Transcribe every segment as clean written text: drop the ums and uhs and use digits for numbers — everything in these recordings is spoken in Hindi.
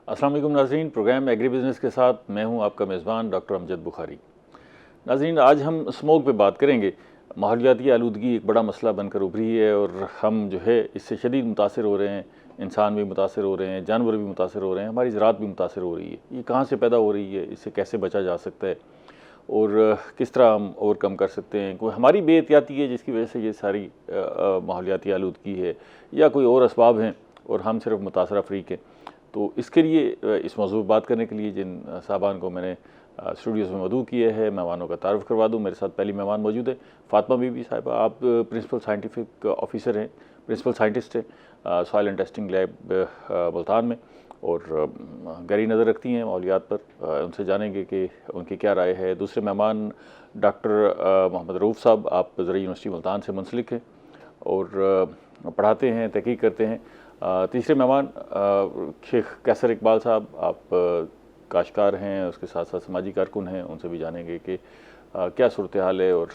अस्सलाम वालेकुम नाज़रीन, प्रोग्राम एग्री बिज़नेस के साथ मैं हूं आपका मेज़बान डॉक्टर अमजद बुखारी। नाज़रीन, आज हम स्मोक पे बात करेंगे। माहौलियाती आलूदगी एक बड़ा मसला बनकर उभरी है और हम जो है इससे शदीद मुतासर हो रहे हैं। इंसान भी मुतासर हो रहे हैं, जानवर भी मुतासर हो रहे हैं, हमारी ज़राअत भी मुतासर हो रही है। ये कहाँ से पैदा हो रही है, इससे कैसे बचा जा सकता है और किस तरह हम ओवरकम कर सकते हैं? कोई हमारी बेएहतियाती है जिसकी वजह से ये सारी माहौलियाती आलूदगी है, या कोई और असबाब हैं और हम सिर्फ मुतासरा अफरीक हैं? तो इसके लिए इस मौजू पर बात करने के लिए जिन साहबान को मैंने स्टूडियोज़ में मदऊ किए हैं, मेहमानों का तारुफ करवा दूँ। मेरे साथ पहली मेहमान मौजूद है फ़ातिमा बीबी साहिबा। आप प्रिंसिपल साइंटिफिक ऑफिसर हैं, प्रिंसिपल साइंटिस्ट हैं soil and testing lab Multan में, और गहरी नज़र रखती हैं माहौलियात पर। उनसे जानेंगे कि उनकी क्या राय है। दूसरे मेहमान डॉक्टर मोहम्मद रऊफ़ साहब, आप ज़रा यूनिवर्सिटी मुल्तान से मुंसलिक हैं और पढ़ाते हैं, तहक़ीक़ करते हैं। तीसरे मेहमान शेख कैसर इकबाल साहब, आप काश्तकार हैं, उसके साथ साथ समाजी कारकुन हैं। उनसे भी जानेंगे कि क्या सूरत हाल है और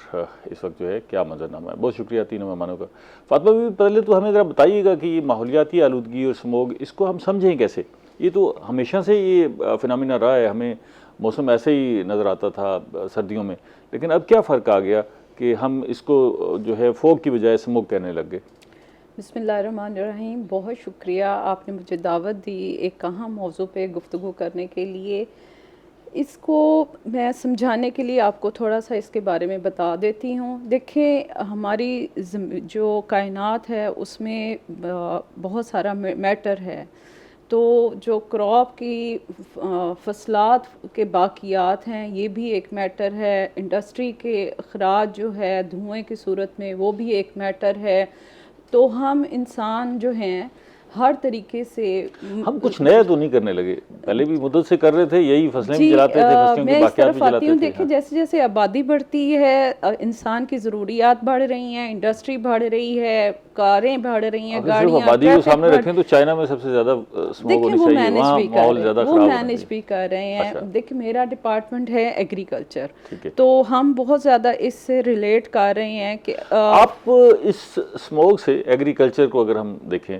इस वक्त जो है क्या मंजरनामा है। बहुत शुक्रिया तीनों मेहमानों का। फ़ातिमा भी पहले तो हमें ज़रा बताइएगा कि ये माहौलियाती आलूदगी और स्मोग, इसको हम समझें कैसे? ये तो हमेशा से ये फिनोमिना रहा है, हमें मौसम ऐसे ही नज़र आता था सर्दियों में, लेकिन अब क्या फ़र्क आ गया कि हम इसको जो है फोग की बजाय स्मोग कहने लग गए? बिस्मिल्लाहिर्रहमानिर्रहीम। बहुत शुक्रिया, आपने मुझे दावत दी एक अहम मौजू पे गुफ्तगू करने के लिए। इसको मैं समझाने के लिए आपको थोड़ा सा इसके बारे में बता देती हूँ। देखें, हमारी जो कायनात है उसमें बहुत सारा मैटर है। तो जो क्रॉप की फसलात के बाक़ियात हैं, ये भी एक मैटर है। इंडस्ट्री के अखराज जो है धुएँ की सूरत में, वो भी एक मैटर है। तो हम इंसान जो हैं हर तरीके से हम कुछ नया तो नहीं करने लगे, पहले भी मुद्दत से कर रहे थे, यही फसलें भी जलाते थे, फसलों मैं की इस बाकियात भी तरफ आती जलाते हूँ। थे। देखिए, जैसे जैसे आबादी बढ़ती है, इंसान की ज़रूरियात बढ़ रही हैं, इंडस्ट्री बढ़ रही है, कारें बढ़ रही हैं, अगर सिर्फ गाड़ियाँ, आबादी को ट्रैफिक सामने रखें तो चाइना में सबसे ज़्यादा स्मोक देखिए होनी वो चाहिए, मैनेज वहाँ भी कर माहौल रहे ज़्यादा हैं, वो ख़राब होना मैनेज चाहिए। भी कर रहे हैं। अच्छा, देखिए, मेरा डिपार्टमेंट है एग्रीकल्चर, ठीक है। तो हम बहुत ज़्यादा इससे रिलेट कर रहे हैं कि आप इस स्मोक से एग्रीकल्चर को अगर हम देखें,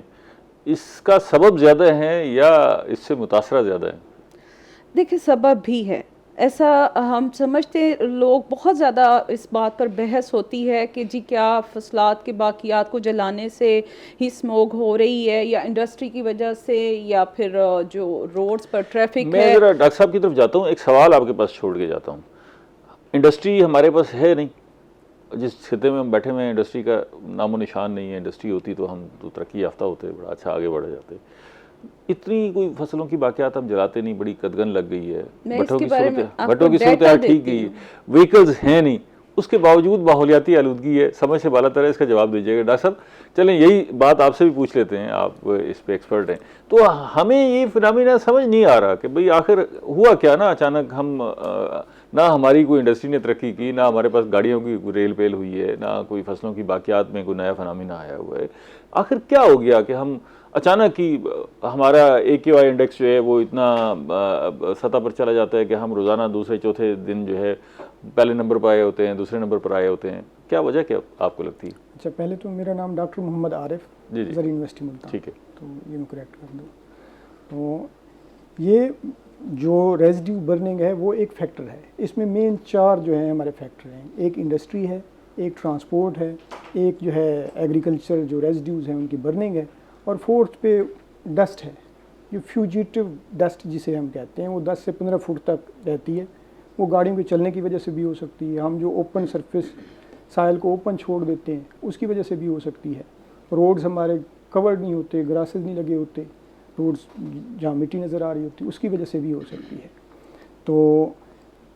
इसका सबब ज़्यादा है या इससे मुतासरा ज़्यादा है? देखिए, सबब भी है। ऐसा हम समझते, लोग बहुत ज़्यादा इस बात पर बहस होती है कि जी क्या फसलात के बाक़ियात को जलाने से ही स्मोक हो रही है, या इंडस्ट्री की वजह से, या फिर जो रोड्स पर ट्रैफिक मैं है। ज़रा डॉक्टर साहब की तरफ जाता हूँ, एक सवाल आपके पास छोड़ के जाता हूँ। इंडस्ट्री हमारे पास है नहीं, जिस खिते में हम बैठे हुए हैं इंडस्ट्री का नामो निशान नहीं है। इंडस्ट्री होती तो हम तो तरक्की याफ्ता होते, बड़ा अच्छा आगे बढ़ जाते। इतनी कोई फसलों की बाकियात हम जलाते नहीं, बड़ी कदगन लग गई है। मैं भट्टों इसके की बारे सूरत में आपको भट्टों की सूरत डेटा हाल ठीक देती गई, हूँ। व्हीकल्स हैं नहीं, उसके बावजूद माहौलियाती आलूदगी है। समझ से बाला तरह, इसका जवाब दीजिएगा डॉक्टर साहब। चलें, यही बात आपसे भी पूछ लेते हैं, आप इस पे एक्सपर्ट हैं। तो हमें ये फिनोमिना समझ नहीं आ रहा कि भाई आखिर हुआ क्या ना, अचानक हम ना हमारी कोई इंडस्ट्री ने तरक्की की, ना हमारे पास गाड़ियों की रेल पेल हुई है, ना कोई फसलों की बाकियात में कोई नया फिनोमिना आया हुआ है। आखिर क्या हो गया कि हम अचानक ही हमारा AQI इंडेक्स जो है वो इतना सतह पर चला जाता है कि हम रोज़ाना दूसरे चौथे दिन जो है पहले नंबर पर आए होते हैं, दूसरे नंबर पर आए होते हैं। क्या वजह क्या आपको लगती है? अच्छा, पहले तो मेरा नाम डॉक्टर मोहम्मद आरिफ, जी जी, ज़री यूनिवर्सिटी मुल्तान। ठीक है। तो ये मैं करेक्ट कर दूँ। तो ये जो रेजिड्यू बर्निंग है वो एक फैक्टर है। इसमें मेन 4 जो है हमारे फैक्टर हैं। एक इंडस्ट्री है, एक ट्रांसपोर्ट है, एक जो है एग्रीकल्चर जो रेजिड्यूज़ हैं उनकी बर्निंग है, और फोर्थ पे डस्ट है। जो फ्यूजिटिव डस्ट जिसे हम कहते हैं, वो 10 से 15 फुट तक रहती है। वो गाड़ियों के चलने की वजह से भी हो सकती है। हम जो ओपन सरफेस साइल को ओपन छोड़ देते हैं उसकी वजह से भी हो सकती है। रोड्स हमारे कवर्ड नहीं होते, ग्रासेस नहीं लगे होते, रोड्स जहाँ मिट्टी नज़र आ रही होती है उसकी वजह से भी हो सकती है। तो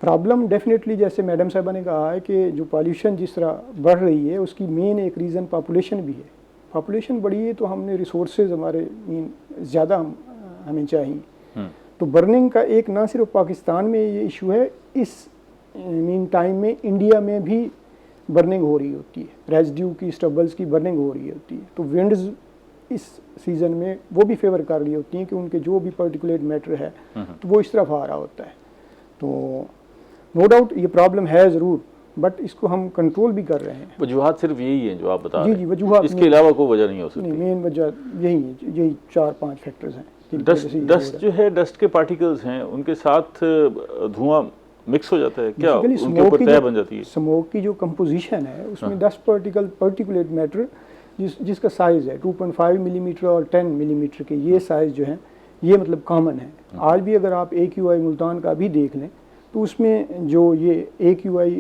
प्रॉब्लम डेफिनेटली, जैसे मैडम साहबा ने कहा है कि जो पॉल्यूशन जिस तरह बढ़ रही है उसकी मेन एक रीज़न पॉपुलेशन भी है। पॉपुलेशन बढ़ी है तो हमने रिसोर्सेज हमारे ज़्यादा हमें चाहिए। तो बर्निंग का एक ना सिर्फ पाकिस्तान में ये इशू है, इस मीन टाइम में इंडिया में भी बर्निंग हो रही होती है। रेजिड्यू की, स्टबल्स की बर्निंग हो रही होती है। तो विंड्स इस सीज़न में वो भी फेवर कर रही होती हैं कि उनके जो भी पर्टिकुलेट मैटर है तो वो इस तरफ आ रहा होता है। तो नो डाउट ये प्रॉब्लम है ज़रूर, बट इसको हम कंट्रोल भी कर रहे हैं। वजूहात सिर्फ यही है जो आप बता रहे हैं? जी, वजूहात इसके अलावा कोई वजह नहीं हो सकती? नहीं, मेन वजह यही है, यही 4-5 फैक्टर्स हैं जिनकी वजह से ये हो डस्ट रहा है। जो है, डस्ट के पार्टिकल्स हैं, उनके साथ धुआं मिक्स हो जाता है क्या? Basically, उनके ऊपर तह बन जाती है? स्मोक की जो कंपोजिशन है उसमें 10 पार्टिकुलेट मैटर जिसका साइज़ है 2.5 मिलीमीटर और 10 मिलीमीटर के, ये साइज़ जो है ये मतलब कॉमन है। आज भी अगर आप AQI मुल्तान का भी देख लें तो उसमें जो ये AQI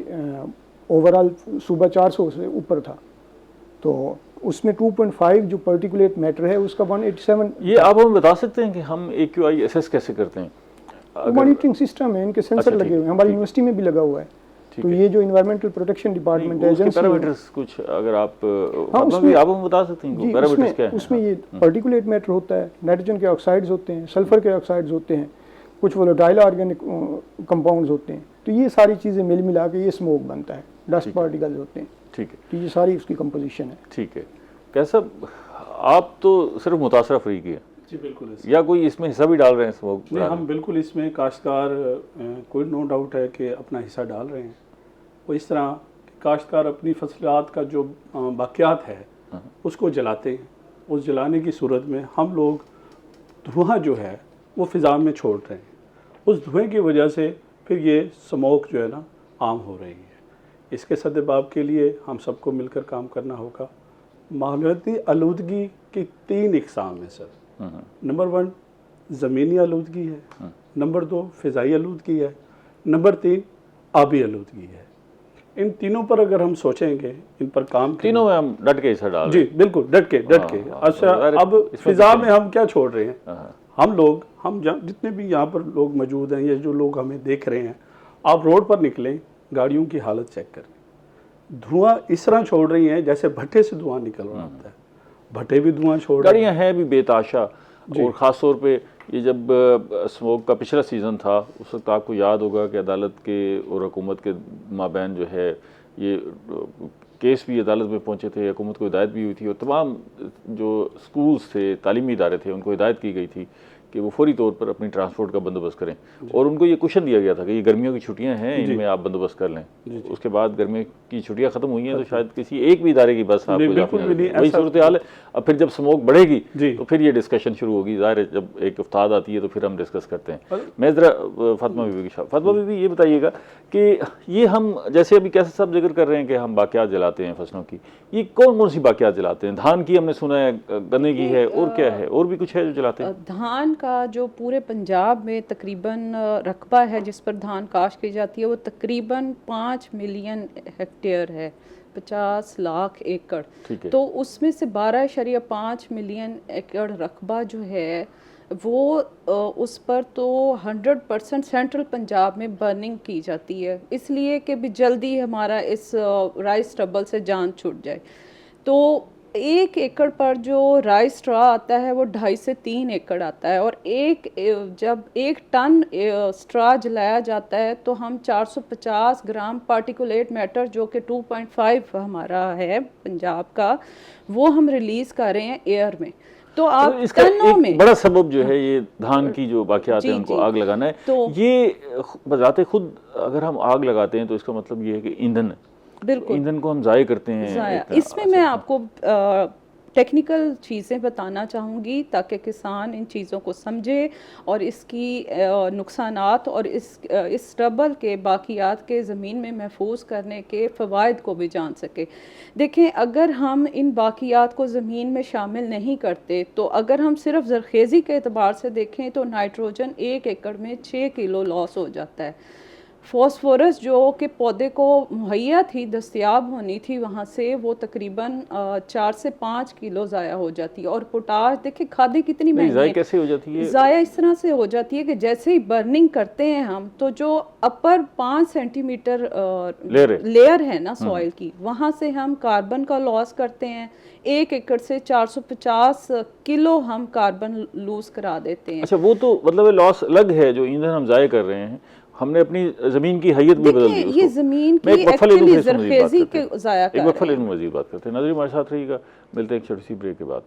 ओवरऑल सुबह 400 से ऊपर था, तो उसमें 2.5 जो पार्टिकुलेट मैटर है उसका 187। ये आप हमें बता सकते हैं कि हम AQI असेस कैसे करते हैं? मॉनिटरिंग सिस्टम है, इनके सेंसर अच्छा, लगे हुए हैं, हमारी यूनिवर्सिटी में भी लगा हुआ है। तो ये जो इन्वायरमेंटल प्रोटेक्शन डिपार्टमेंट है, उसके एजेंसी है, पैरामीटर्स कुछ अगर आप उसमें आप हमें बता सकते हैं जी, पैरामीटर्स क्या हैं? उसमें ये पार्टिकुलेट मैटर होता है, नाइट्रोजन के ऑक्साइड्स होते हैं, सल्फर के ऑक्साइड्स होते हैं, कुछ वोलेटाइल ऑर्गेनिक कंपाउंड्स होते हैं। तो ये सारी चीज़ें मिल मिला के ये स्मोक बनता है, डस्ट पार्टिकल्स होते हैं। ठीक है, तो ये सारी उसकी कंपोजिशन है। ठीक है। कैसा, आप तो सिर्फ मुतासरा फ्री की है जी बिल्कुल है। या कोई इसमें हिस्सा भी डाल रहे हैं स्मोक? नहीं, हम बिल्कुल इसमें काश्तकार कोई नो डाउट है कि अपना हिस्सा डाल रहे हैं। वो इस तरह कि काश्तकार अपनी फसलात का जो बाक़ियात है उसको जलाते हैं। उस जलाने की सूरत में हम लोग धुआं जो है वो फ़िज़ा में छोड़ रहे हैं। उस धुएं की वजह से फिर ये स्मोक जो है ना आम हो रही है। इसके सद्देबाब के लिए हम सबको मिलकर काम करना होगा। माहौलियाती आलूदगी की 3 इक़साम है सर। नंबर 1 ज़मीनी आलूदगी है, नंबर 2 फ़िज़ाई आलूदगी है, नंबर 3 आबी आलूदगी है। इन तीनों पर अगर हम सोचेंगे, इन पर काम तीनों में हम डट के हिस्सा डाल जी रहे हैं। बिल्कुल डट के अच्छा, अब फ़िज़ा में हम क्या छोड़ रहे हैं? हम जितने भी यहाँ पर लोग मौजूद हैं या जो लोग हमें देख रहे हैं, आप रोड पर निकलें, गाड़ियों की हालत चेक करें। धुआं इस तरह छोड़ रही हैं जैसे भट्टे से धुआं निकल रहा होता है। भट्टे भी धुआं छोड़ रहे हैं। गाड़ियाँ हैं भी बेताशा, और ख़ास तौर पे ये जब स्मोक का पिछला सीज़न था उस वक्त आपको याद होगा कि अदालत के और हुकूमत के माबैन जो है ये केस भी अदालत में पहुँचे थे, हुकूमत को हिदायत भी हुई थी और तमाम जो स्कूल्स थे, तालीमी इदारे थे, उनको हिदायत की गई थी कि वो फौरी तौर पर अपनी ट्रांसपोर्ट का बंदोबस्त करें। और उनको ये क्वेश्चन दिया गया था कि ये गर्मियों की छुट्टियां हैं, इनमें आप बंदोबस्त कर लें। उसके बाद गर्मियों की छुट्टियां ख़त्म हुई हैं तो शायद किसी एक भी इदारे की बस आपको वही सूरत हाल है। अब फिर जब स्मोक बढ़ेगी तो फिर ये डिस्कशन शुरू होगी। ज़ाहिर है जब एक इफ्ताद आती है तो फिर हम डिस्कस करते हैं। मैं ज़रा फातिमा बीबी की फातिमा बीबी ये बताइएगा कि ये हम जैसे अभी कैसे सब जिक्र कर रहे हैं कि हम बाक़ियात जलाते हैं फसलों की, ये कौन कौन सी बाक़ियात जलाते हैं? धान की हमने सुना है, गन्ने की है, और क्या है, और भी कुछ है जो जलाते हैं? धान का जो पूरे पंजाब में तकरीबन रकबा है जिस पर धान काश्त की जाती है वो तकरीबन 5 मिलियन हेक्टेयर है, 50 लाख एकड़। तो उसमें से 12.5 मिलियन एकड़ रकबा जो है वो उस पर तो 100% सेंट्रल पंजाब में बर्निंग की जाती है, इसलिए कि भी जल्दी हमारा इस राइस ट्रबल से जान छूट जाए। तो 1 एकड़ पर जो राइस स्ट्रॉ आता है वो 2.5 से 3 एकड़ आता है, और जब 1 टन स्ट्रॉ जलाया जाता है तो हम 450 ग्राम पार्टिकुलेट मैटर जो कि 2.5 हमारा है पंजाब का, वो हम रिलीज़ कर रहे हैं एयर में। तो आप इसका एक बड़ा सबब जो है ये धान की जो बाक़ियात है उनको आग लगाना है। तो ये बजाते खुद अगर हम आग लगाते हैं तो इसका मतलब ये है कि ईंधन, बिल्कुल ईंधन को हम ज़ाय करते हैं। इसमें मैं आपको टेक्निकल चीज़ें बताना चाहूँगी ताकि किसान इन चीज़ों को समझे और इसकी नुकसानात और इस रबल के बाक़ियात के ज़मीन में महफूज करने के फ़वाइद को भी जान सके। देखें, अगर हम इन बाक़ियात को ज़मीन में शामिल नहीं करते तो अगर हम सिर्फ ज़रखेज़ी के एतबार से देखें तो नाइट्रोजन 1 एकड़ में 6 किलो लॉस हो जाता है। फॉस्फोरस जो कि पौधे को मुहैया थी, दस्तयाब होनी थी, वहाँ से वो तकरीबन 4 से 5 किलो ज़ाया हो जाती है। और पोटाश, देखिए खादें कितनी महंगी हैं। कैसे हो जाती है? ज़ाया इस तरह से हो जाती है कि जैसे ही बर्निंग करते हैं हम तो जो अपर 5 सेंटीमीटर लेयर है ना सॉइल की, वहाँ से हम कार्बन का लॉस करते हैं। 1 एकड़ से 450 किलो हम कार्बन लूज करा देते हैं। अच्छा, वो तो मतलब लॉस अलग है जो ईंधन हम ज़ाया कर रहे हैं, हमने अपनी ज़मीन की हैयत भी बदल दी उसको। ये ज़मीन की एक्चुअली ज़रखेज़ी के ज़ाया कर रहे हैं। एक वक्फा मज़ीद बात करते हैं। नाज़रीन हमारे साथ रहिएगा, मिलते हैं एक छोटी सी ब्रेक के बाद।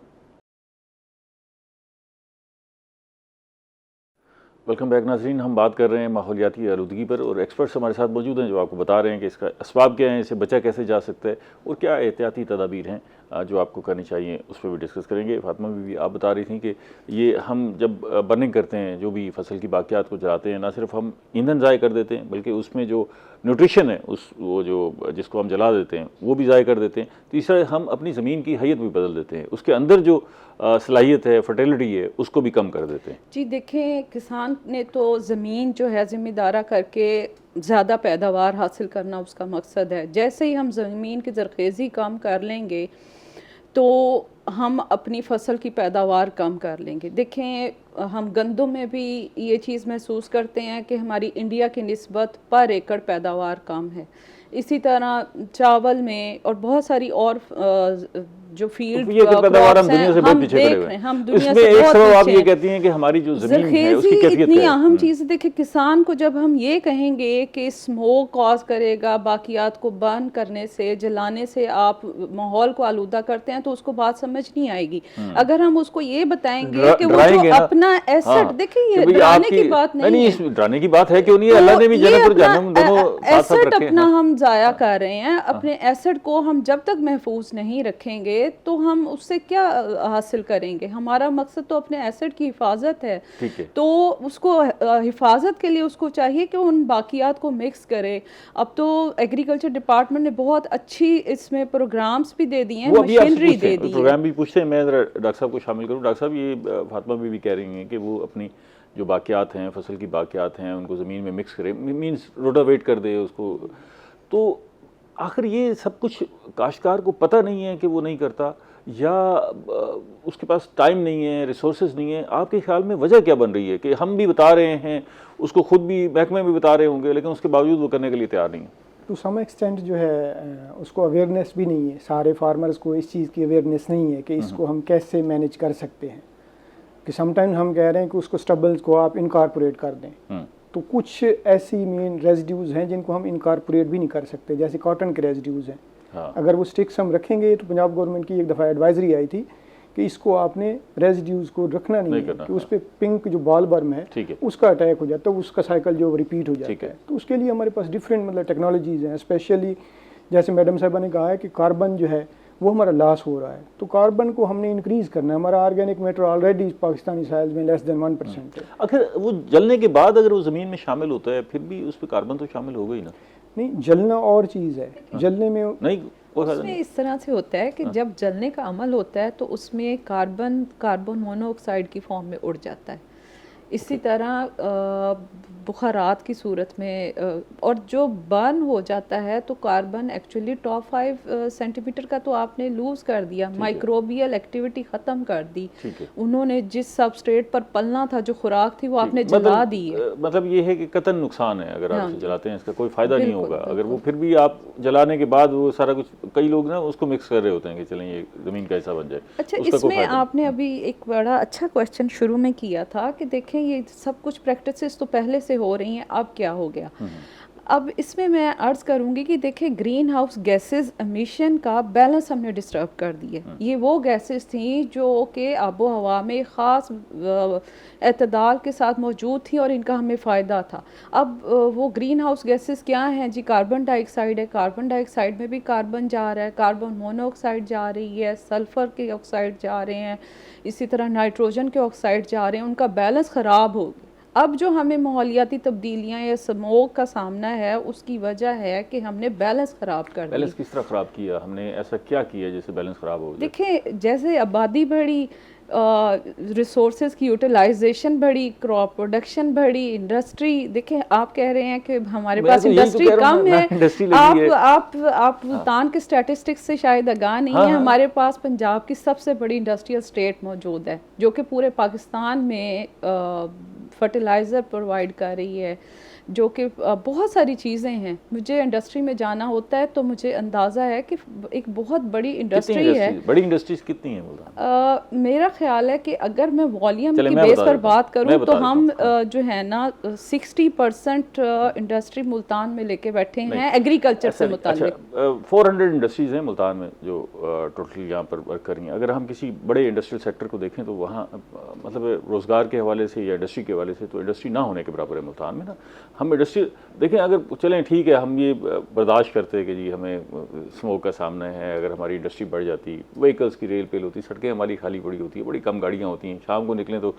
वेलकम बैक नाज़रीन, हम बात कर रहे हैं माहौलियाती आलूदगी पर और एक्सपर्ट्स हमारे साथ मौजूद हैं जो आपको बता रहे हैं कि इसका असबाब क्या है, इससे बचा कैसे जा सकता है और क्या एहतियाती तदाबीर हैं जो आपको करनी चाहिए उस पर भी डिस्कस करेंगे। फातिमा बीवी, आप बता रही थी कि ये हम जब बर्निंग करते हैं, जो भी फसल की बाकियात को जलाते हैं, ना सिर्फ हम ईंधन ज़ाय कर देते हैं बल्कि उसमें जो न्यूट्रिशन है वो जो जिसको हम जला देते हैं वो भी ज़ाय कर देते हैं। तीसरा, हम अपनी ज़मीन की हैयत भी बदल देते हैं, उसके अंदर जो सलाहियत है, फर्टिलिटी है, उसको भी कम कर देते हैं। जी देखें, किसान ने तो ज़मीन जो है ज़िम्मेदारा करके ज़्यादा पैदावार हासिल करना उसका मकसद है। जैसे ही हम ज़मीन की ज़रख़ेज़ी कम कर लेंगे तो हम अपनी फसल की पैदावार कम कर लेंगे। देखें, हम गंदम में भी ये चीज़ महसूस करते हैं कि हमारी इंडिया की निस्बत पर एकड़ पैदावार कम है। इसी तरह चावल में और बहुत सारी और जो फील्ड ये पैदावार हम दुनिया से बहुत पीछे खड़े हुए हैं। हम दुनिया इसमें से एक बहुत सबब आप पीछे ये कहती हैं कि हमारी जो ज़मीन है उसकी ज़रख़ेज़ी कैफियत इतनी है। अहम चीज़ है। देखिए, किसान को जब हम ये कहेंगे कि स्मोक कॉज करेगा, बाकियात को बर्न करने से, जलाने से आप माहौल को आलूदा करते हैं, तो उसको बात समझ नहीं आएगी। अगर हम उसको ये बताएंगे कि वो जो अपना एसेट, देखिए ये डराने की बात नहीं है, डराने की बात है क्यों नहीं, अल्लाह ने भी जन्नत और जहन्नम दोनों साथ साथ एसेट रखे हैं। अपना हम ज़ाया कर रहे हैं। अपने एसेट को हम जब तक महफूज नहीं रखेंगे तो हम उससे क्या हासिल करेंगे? हमारा मकसद तो अपने एसेट की हिफाजत है। ठीक है। तो उसको हिफाजत के लिए उसको चाहिए कि उन बाकियात को मिक्स करे। अब तो एग्रीकल्चर डिपार्टमेंट ने बहुत अच्छी इसमें प्रोग्राम्स भी दे दिए हैं, मशीनरी दे दी है। प्रोग्राम भी पूछते हैं, मैं डॉक्टर साहब को शामिल करूँ। डॉक्टर साहब, ये फातिमा भी कह रही हैं कि वो अपनी जो बाकियात हैं, फसल की बाकियात हैं, उनको ज़मीन में मिक्स करे, मीन्स रोटावेट कर दे उसको। तो आखिर ये सब कुछ काश्तकार को पता नहीं है कि वो नहीं करता, या उसके पास टाइम नहीं है, रिसोर्सेज नहीं है? आपके ख्याल में वजह क्या बन रही है कि हम भी बता रहे हैं, उसको खुद भी महकमे भी बता रहे होंगे, लेकिन उसके बावजूद वो करने के लिए तैयार नहीं है? टू सम एक्सटेंट जो है उसको अवेयरनेस भी नहीं है। सारे फार्मर्स को इस चीज़ की अवेयरनेस नहीं है कि इसको हम कैसे मैनेज कर सकते हैं। कि समटाइम हम कह रहे हैं कि उसको स्टबल्स को आप इनकॉर्पोरेट कर दें, तो कुछ ऐसी मेन रेजिड्यूज़ हैं जिनको हम इनकॉर्पोरेट भी नहीं कर सकते, जैसे कॉटन के रेजिड्यूज़ हैं। हाँ। अगर वो स्टिक्स हम रखेंगे तो पंजाब गवर्नमेंट की एक दफ़ा एडवाइजरी आई थी कि इसको आपने रेजिड्यूज़ को रखना नहीं है, कि उस पर पिंक जो बॉल बर्म है उसका अटैक हो जाता है, उसका साइकिल जो रिपीट हो जाता है। तो उसके लिए हमारे पास डिफरेंट मतलब टेक्नोलॉजीज़ हैं। स्पेशली जैसे मैडम साहबा ने कहा है कि कार्बन जो है वो हमारा लॉस हो रहा है, तो कार्बन को हमने इंक्रीज़ करना है। हमारा organic matter already Pakistani size में लेस देन 1% है। अगर वो जलने के बाद अगर वो ज़मीन में शामिल होता है, फिर भी उस पर कार्बन तो शामिल होगा ही ना? नहीं, जलना और चीज़ है। जलने में नहीं, उसमें इस तरह से होता है कि जब जलने का अमल होता है तो उसमें कार्बन मोनोऑक्साइड की फॉर्म में उड़ जाता है। इसी तरह बुखारात की सूरत में और जो बर्न हो जाता है तो कार्बन एक्चुअली टॉप 5 सेंटीमीटर का तो आपने लूज कर दिया, माइक्रोबियल एक्टिविटी ख़त्म कर दी। उन्होंने जिस सबस्ट्रेट पर पलना था, जो खुराक थी, वो आपने जला दी है। मतलब ये है कि कतन नुकसान है अगर आप जलाते हैं, इसका कोई फ़ायदा नहीं होगा। अगर वो फिर भी आप जलाने के बाद वो सारा कुछ, कई लोग ना उसको मिक्स कर रहे होते हैं कि चलें ये ज़मीन का हिस्सा बन जाए। अच्छा, इसमें आपने अभी एक बड़ा अच्छा क्वेश्चन शुरू में किया था कि देखें ये सब कुछ प्रैक्टिसेस तो पहले से हो रही हैं, अब क्या हो गया। अब इसमें मैं अर्ज़ करूंगी कि देखें, ग्रीन हाउस गैसेस एमिशन का बैलेंस हमने डिस्टर्ब कर दिए। ये वो गैसेस थी जो कि आबो हवा में ख़ास एतदाल के साथ मौजूद थी और इनका हमें फ़ायदा था। अब वो ग्रीन हाउस गैसेस क्या हैं जी? कार्बन डाइऑक्साइड है। कार्बन डाइऑक्साइड में भी कार्बन जा रहा है, कार्बन मोनोऑक्साइड जा रही है, सल्फ़र के ऑक्साइड जा रहे हैं, इसी तरह नाइट्रोजन के ऑक्साइड जा रहे हैं। उनका बैलेंस ख़राब हो गया। अब जो हमें माहौलियाती तब्दीलियाँ या स्मोक का सामना है, उसकी वजह है कि हमने बैलेंस ख़राब कर दिया। बैलेंस किस तरह ख़राब किया हमने? ऐसा क्या किया जिससे बैलेंस ख़राब हो गया? देखिए, जैसे आबादी बढ़ी, रिसोर्सेज की यूटिलाइजेशन बढ़ी, क्रॉप प्रोडक्शन बढ़ी, इंडस्ट्री, देखें आप कह रहे हैं कि हमारे पास इंडस्ट्री कम है। आप मुल्तान के स्टैटिस्टिक्स से शायद आगाह नहीं है। हमारे पास पंजाब की सबसे बड़ी इंडस्ट्रियल स्टेट मौजूद है जो कि पूरे पाकिस्तान में फर्टिलाइज़र प्रोवाइड कर रही है, जो कि बहुत सारी चीज़ें हैं। मुझे इंडस्ट्री में जाना होता है तो मुझे अंदाज़ा है कि एक बहुत बड़ी इंडस्ट्री है। बड़ी इंडस्ट्रीज कितनी है? मेरा ख्याल है कि अगर मैं वॉल्यूम के बेस पर बात करूं तो हम जो है ना 60% इंडस्ट्री मुल्तान में लेके बैठे हैं एग्रीकल्चर से मुताल्लिक। 400 इंडस्ट्रीज हैं मुल्तान में जो टोटल यहाँ पर वर्क कर रही हैं। अगर हम किसी बड़े इंडस्ट्रियल सेक्टर को देखें तो वहाँ मतलब रोज़गार के हवाले से या इंडस्ट्री के हवाले से तो इंडस्ट्री ना होने के बराबर है मुल्तान में ना। हम इंडस्ट्री देखें, अगर चलें ठीक है, हम ये बर्दाश्त करते हैं कि जी हमें स्मोक का सामना है, अगर हमारी इंडस्ट्री बढ़ जाती, व्हीकल्स की रेल पेल होती, सड़कें हमारी खाली पड़ी होती है, बड़ी कम गाड़ियाँ होती हैं, शाम को निकलें तो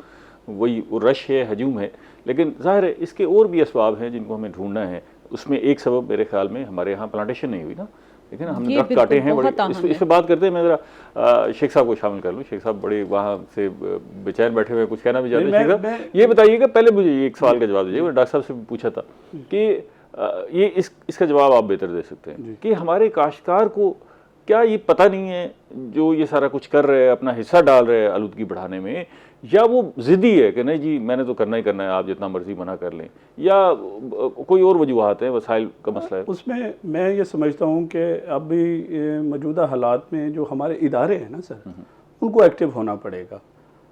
वही वो रश है, हजूम है। लेकिन ज़ाहिर है इसके और भी असबाब हैं जिनको हमें ढूंढना है। उसमें एक सबब मेरे ख्याल में हमारे यहाँ प्लांटेशन नहीं हुई ना, देखिए ना, हमने दरख्त काटे हैं बड़े। इस पर बात करते हैं, मैं ज़रा शेख साहब को शामिल कर लूँ। शेख साहब बड़े वहाँ से बेचैन बैठे हुए, कुछ कहना भी चाहते हैं। शेख साहब ये बताइएगा, पहले मुझे एक सवाल का जवाब दीजिए, मैंने डॉक्टर साहब से पूछा था कि ये इसका जवाब आप बेहतर दे सकते हैं कि हमारे काश्तकार को क्या ये पता नहीं है जो ये सारा कुछ कर रहे हैं, अपना हिस्सा डाल रहे हैं आलूदगी बढ़ाने में, या वो ज़िद्दी है कि नहीं जी मैंने तो करना ही करना है, आप जितना मर्जी मना कर लें, या कोई और वजूहात है, वसाइल का मसला है? उसमें मैं ये समझता हूँ कि अभी मौजूदा हालात में जो हमारे इदारे हैं ना सर, उनको एक्टिव होना पड़ेगा।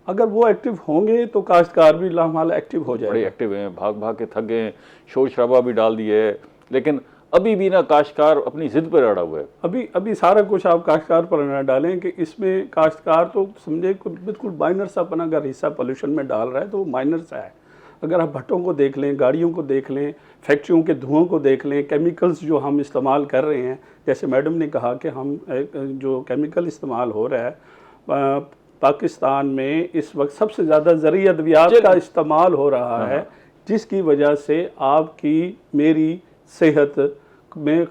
अगर वो एक्टिव होंगे तो काश्तकार भी लामाल एक्टिव हो जाएगा। बड़े एक्टिव हैं, भाग भाग के थक गए हैं, शोर शराबा भी डाल दिए है, लेकिन अभी भी ना काश्तकार अपनी जिद पर अड़ा हुआ है। अभी सारा कुछ आप काश्तकार पर न डालें कि इसमें काश्तकार तो समझे बिल्कुल माइनर सा अपना अगर हिस्सा पोल्यूशन में डाल रहा है तो वो माइनर सा है। अगर आप भट्टों को देख लें, गाड़ियों को देख लें, फैक्ट्रियों के धुओं को देख लें, केमिकल्स जो हम इस्तेमाल कर रहे हैं, जैसे मैडम ने कहा कि हम जो केमिकल इस्तेमाल हो रहा है पाकिस्तान में इस वक्त सबसे ज़्यादा ज़रूरी अद्वियात का इस्तेमाल हो रहा है, जिसकी वजह से आपकी मेरी सेहत में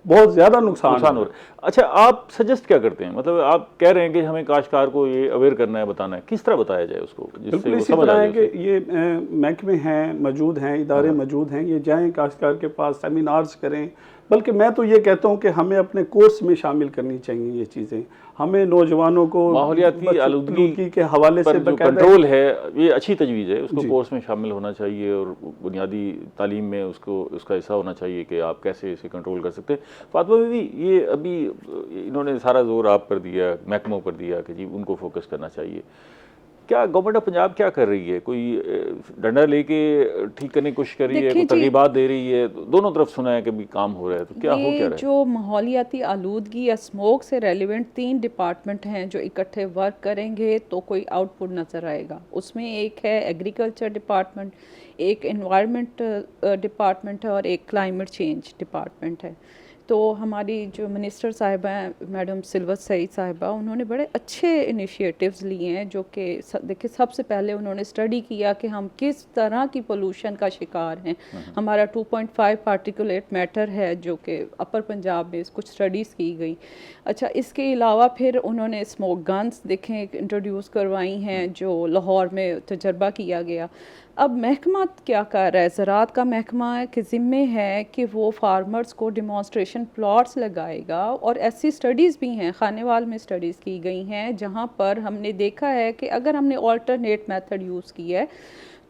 बहुत ज़्यादा नुकसान हो रहा है। अच्छा, आप सजेस्ट क्या करते हैं? मतलब आप कह रहे हैं कि हमें काश्तकार को ये अवेयर करना है, बताना है, किस तरह बताया जाए उसको जिससे वो समझ आ जाए? कि ये महकमे हैं, मौजूद हैं, इदारे मौजूद हैं, ये जाएं काश्तकार के पास, सेमिनार्स करें। बल्कि मैं तो ये कहता हूँ कि हमें अपने कोर्स में शामिल करनी चाहिए ये चीज़ें। हमें नौजवानों को माहौलियाती आलूदगी के हवाले से जो कंट्रोल है, ये अच्छी तजवीज़ है, उसको कोर्स में शामिल होना चाहिए और बुनियादी तालीम में उसको उसका हिस्सा होना चाहिए कि आप कैसे इसे कंट्रोल कर सकते हैं। फातिमा बीवी, ये अभी इन्होंने सारा जोर आप पर दिया, महकमों पर दिया कि जी उनको फोकस करना चाहिए। क्या गवर्नमेंट ऑफ पंजाब क्या कर रही है? कोई डंडा लेके ठीक करने की कोशिश कर रही है, कोई तरगीबात दे रही है? दोनों तरफ सुना है कि भी काम हो रहा है, तो क्या हो क्या रहा है? जो माहौलियाती आलूदगी या स्मोक से रेलिवेंट 3 डिपार्टमेंट हैं जो इकट्ठे वर्क करेंगे तो कोई आउटपुट नज़र आएगा। उसमें एक है एग्रीकल्चर डिपार्टमेंट, एक एनवायरनमेंट डिपार्टमेंट है और एक क्लाइमेट चेंज डिपार्टमेंट है। तो हमारी जो मिनिस्टर साहिबा हैं मैडम सिल्वत सईद साहिबा, उन्होंने बड़े अच्छे इनिशिएटिव्स लिए हैं, जो कि देखिए सबसे पहले उन्होंने स्टडी किया कि हम किस तरह की पोल्यूशन का शिकार हैं। हमारा 2.5 पार्टिकुलेट मैटर है जो कि अपर पंजाब में कुछ स्टडीज़ की गई। अच्छा, इसके अलावा फिर उन्होंने स्मोक गन्स देखें इंट्रोड्यूस करवाई हैं जो लाहौर में तजर्बा किया गया। अब महकमा क्या कर रहा है? ज़राअत का महकमा के ज़िम्मे है कि वो फार्मर्स को डिमॉन्स्ट्रेशन प्लॉट्स लगाएगा, और ऐसी स्टडीज़ भी हैं, खानेवाल में स्टडीज़ की गई हैं जहाँ पर हमने देखा है कि अगर हमने ऑल्टरनेट मेथड यूज़ किया है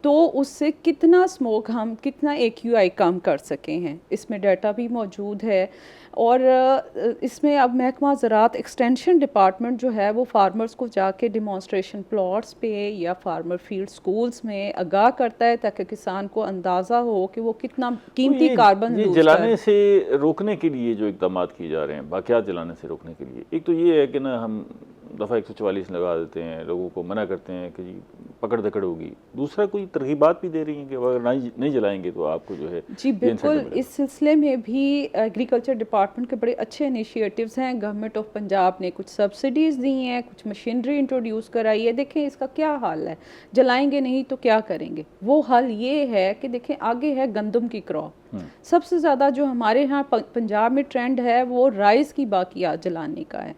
तो उससे कितना स्मोक हम कितना AQI कम कर सके हैं। इसमें डाटा भी मौजूद है। और इसमें अब महकमा ज़राअत एक्सटेंशन डिपार्टमेंट जो है वो फार्मर्स को जाके डिमॉन्स्ट्रेशन प्लॉट्स पे या फार्मर फील्ड स्कूल्स में आगाह करता है ताकि किसान को अंदाज़ा हो कि वो कितना कीमती कार्बन ये जलाने से रोकने के लिए जो इक़दाम किए जा रहे हैं, बाक़ियात जलाने से रोकने के लिए, एक तो ये है कि ना हम दफ़ा 144 लगा देते हैं, लोगों को मना करते हैं कि जी पकड़ दकड़ होगी। दूसरा कोई तरगीबात भी दे रही हैं कि अगर नहीं जलाएंगे तो आपको जो है जी बिल्कुल। इस सिलसिले में भी एग्रीकल्चर डिपार्टमेंट के बड़े अच्छे इनिशिएटिव्स हैं। गवर्नमेंट ऑफ पंजाब ने कुछ सब्सिडीज़ दी हैं, कुछ मशीनरी इंट्रोड्यूस कराई है। देखें इसका क्या हाल है, जलाएंगे नहीं तो क्या करेंगे? वो हाल ये है कि देखें आगे है गंदम की क्रॉप। सबसे ज़्यादा जो हमारे यहाँ पंजाब में ट्रेंड है वो राइस की बाक़ियात जलाने का है।